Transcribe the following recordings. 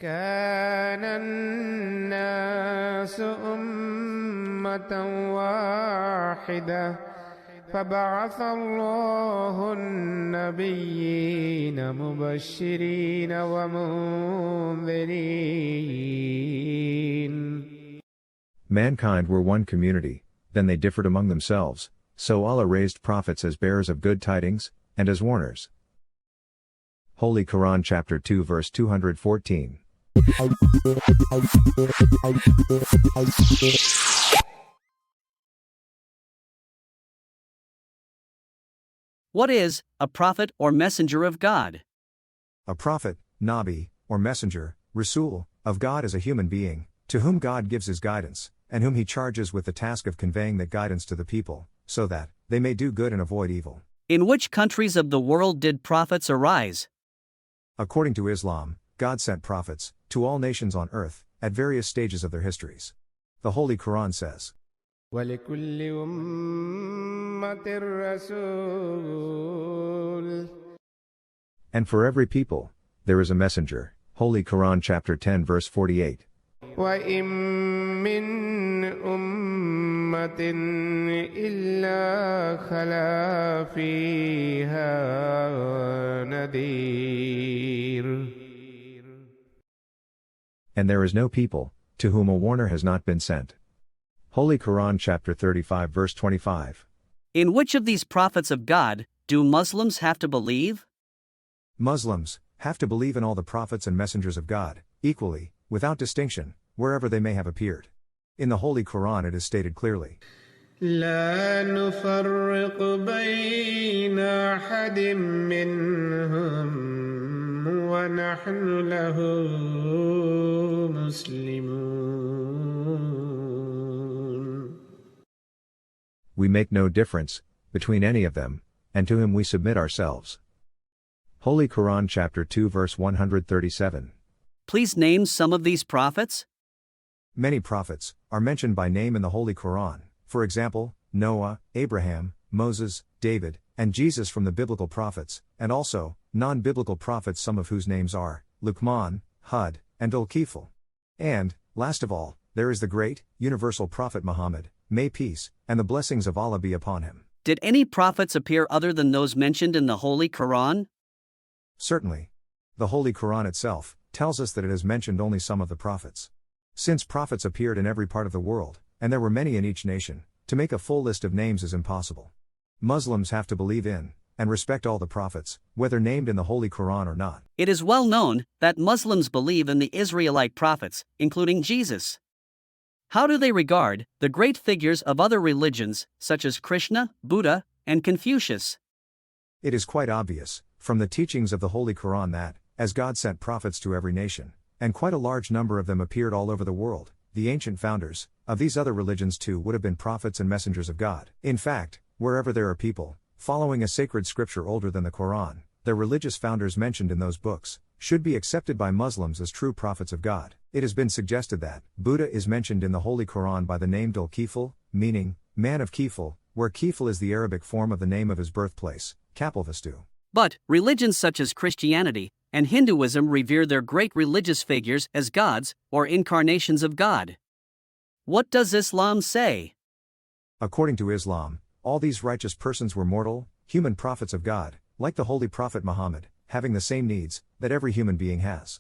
كان الناس أمة واحدة فبعث الله النبيين مبشرين ومنذرين. Mankind were one community, then they differed among themselves, so Allah raised prophets as bearers of good tidings, and as warners. Holy Qur'an chapter 2 verse 214. What is a prophet or messenger of God? A prophet, Nabi, or messenger, Rasul, of God is a human being, to whom God gives his guidance, and whom he charges with the task of conveying that guidance to the people, so that they may do good and avoid evil. In which countries of the world did prophets arise? According to Islam, God sent prophets to all nations on earth, at various stages of their histories. The Holy Qur'an says, وَلِكُلِّ أُمَّةٍ رَسُولٌ. And for every people, there is a messenger. Holy Qur'an chapter 10 verse 48. وَإِن مِّنْ أُمَّةٍ إِلَّا خَلَا فِيهَا نَذِيرٌ. And there is no people, to whom a warner has not been sent. Holy Qur'an chapter 35 verse 25. In which of these prophets of God do Muslims have to believe? Muslims have to believe in all the prophets and messengers of God, equally, without distinction, wherever they may have appeared. In the Holy Qur'an it is stated clearly, لا نفرق بين أحد منهم ونحن له مسلمون. We make no difference between any of them, and to him we submit ourselves. Holy Qur'an chapter 2 verse 137. Please name some of these prophets. Many prophets are mentioned by name in the Holy Qur'an, for example, Noah, Abraham, Moses, David, and Jesus from the biblical prophets, and also non-biblical prophets, some of whose names are Luqman, Hud, and Dhul-Kifl. And, last of all, there is the great, universal Prophet Muhammad, may peace and the blessings of Allah be upon him. Did any prophets appear other than those mentioned in the Holy Qur'an? Certainly. The Holy Qur'an itself tells us that it has mentioned only some of the prophets. Since prophets appeared in every part of the world, and there were many in each nation, to make a full list of names is impossible. Muslims have to believe in and respect all the prophets, whether named in the Holy Qur'an or not. It is well known that Muslims believe in the Israelite prophets, including Jesus. How do they regard the great figures of other religions, such as Krishna, Buddha, and Confucius? It is quite obvious, from the teachings of the Holy Qur'an that, as God sent prophets to every nation, and quite a large number of them appeared all over the world, the ancient founders of these other religions too would have been prophets and messengers of God. In fact, wherever there are people following a sacred scripture older than the Quran, their religious founders mentioned in those books should be accepted by Muslims as true prophets of God. It has been suggested that Buddha is mentioned in the Holy Quran by the name Dhul-Kifl, meaning man of Kifl, where Kifl is the Arabic form of the name of his birthplace, Kapilvastu. But religions such as Christianity and Hinduism revere their great religious figures as gods or incarnations of God. What does Islam say? According to Islam, all these righteous persons were mortal, human prophets of God, like the Holy Prophet Muhammad, having the same needs that every human being has.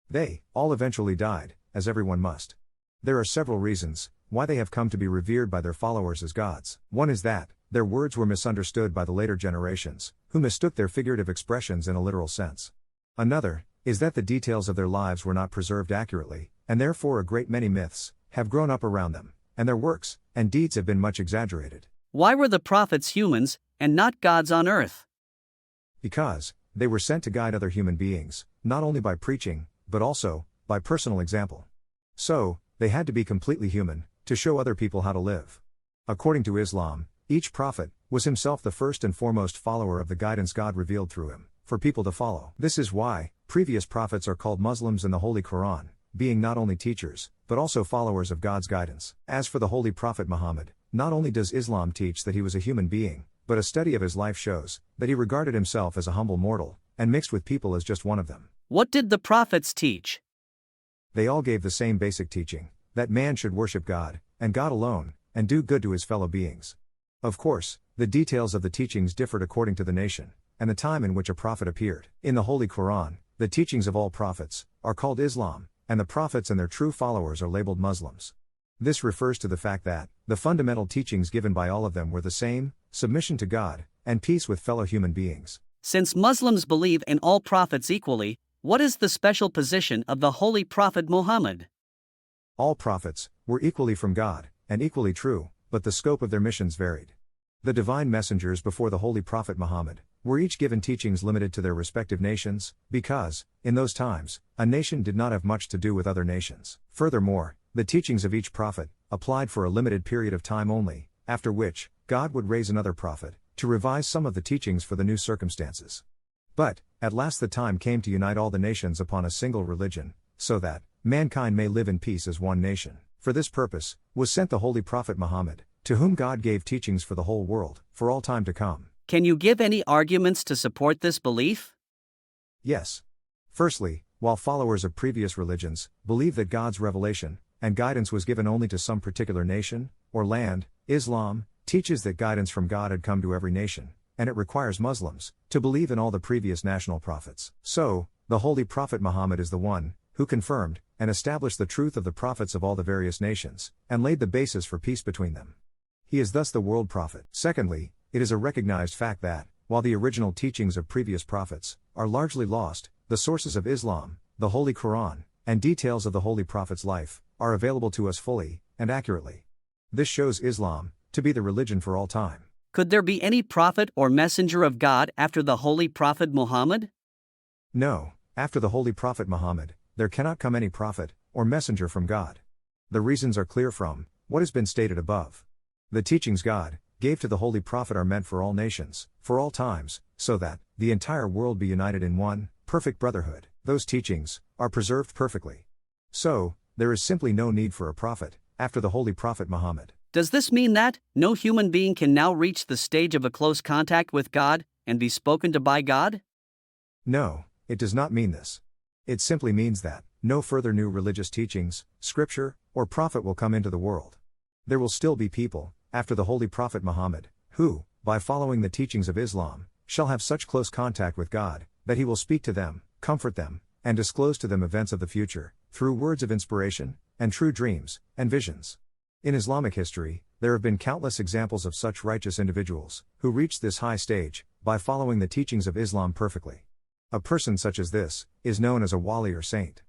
They all eventually died, as everyone must. There are several reasons why they have come to be revered by their followers as gods. One is that their words were misunderstood by the later generations, who mistook their figurative expressions in a literal sense. Another is that the details of their lives were not preserved accurately, and therefore a great many myths have grown up around them, and their works and deeds have been much exaggerated. Why were the prophets humans and not gods on earth? Because they were sent to guide other human beings, not only by preaching, but also by personal example. So, they had to be completely human to show other people how to live. According to Islam, each prophet was himself the first and foremost follower of the guidance God revealed through him, for people to follow. This is why previous prophets are called Muslims in the Holy Quran, being not only teachers, but also followers of God's guidance. As for the Holy Prophet Muhammad, not only does Islam teach that he was a human being, but a study of his life shows that he regarded himself as a humble mortal, and mixed with people as just one of them. What did the prophets teach? They all gave the same basic teaching, that man should worship God, and God alone, and do good to his fellow beings. Of course, the details of the teachings differed according to the nation, and the time in which a prophet appeared. In the Holy Qur'an, the teachings of all prophets are called Islam, and the prophets and their true followers are labeled Muslims. This refers to the fact that the fundamental teachings given by all of them were the same: submission to God, and peace with fellow human beings. Since Muslims believe in all prophets equally, what is the special position of the Holy Prophet Muhammad? All prophets were equally from God, and equally true, but the scope of their missions varied. The divine messengers before the Holy Prophet Muhammad were each given teachings limited to their respective nations, because, in those times, a nation did not have much to do with other nations. Furthermore, the teachings of each prophet applied for a limited period of time only, after which, God would raise another prophet to revise some of the teachings for the new circumstances. But, at last the time came to unite all the nations upon a single religion, so that mankind may live in peace as one nation. For this purpose was sent the Holy Prophet Muhammad, to whom God gave teachings for the whole world, for all time to come. Can you give any arguments to support this belief? Yes. Firstly, while followers of previous religions believe that God's revelation and guidance was given only to some particular nation or land, Islam teaches that guidance from God had come to every nation, and it requires Muslims to believe in all the previous national prophets. So, the Holy Prophet Muhammad is the one who confirmed and established the truth of the prophets of all the various nations, and laid the basis for peace between them. He is thus the world prophet. Secondly, it is a recognized fact that, while the original teachings of previous prophets are largely lost, the sources of Islam, the Holy Qur'an, and details of the Holy Prophet's life are available to us fully and accurately. This shows Islam to be the religion for all time. Could there be any prophet or messenger of God after the Holy Prophet Muhammad? No, after the Holy Prophet Muhammad, there cannot come any prophet or messenger from God. The reasons are clear from what has been stated above. The teachings God gave to the Holy Prophet are meant for all nations, for all times, so that the entire world be united in one perfect brotherhood. Those teachings are preserved perfectly. So, there is simply no need for a prophet after the Holy Prophet Muhammad. Does this mean that no human being can now reach the stage of a close contact with God and be spoken to by God? No, it does not mean this. It simply means that no further new religious teachings, scripture, or prophet will come into the world. There will still be people after the Holy Prophet Muhammad who, by following the teachings of Islam, shall have such close contact with God that he will speak to them, comfort them, and disclose to them events of the future through words of inspiration and true dreams and visions. In Islamic history, there have been countless examples of such righteous individuals who reached this high stage by following the teachings of Islam perfectly. A person such as this is known as a wali or saint.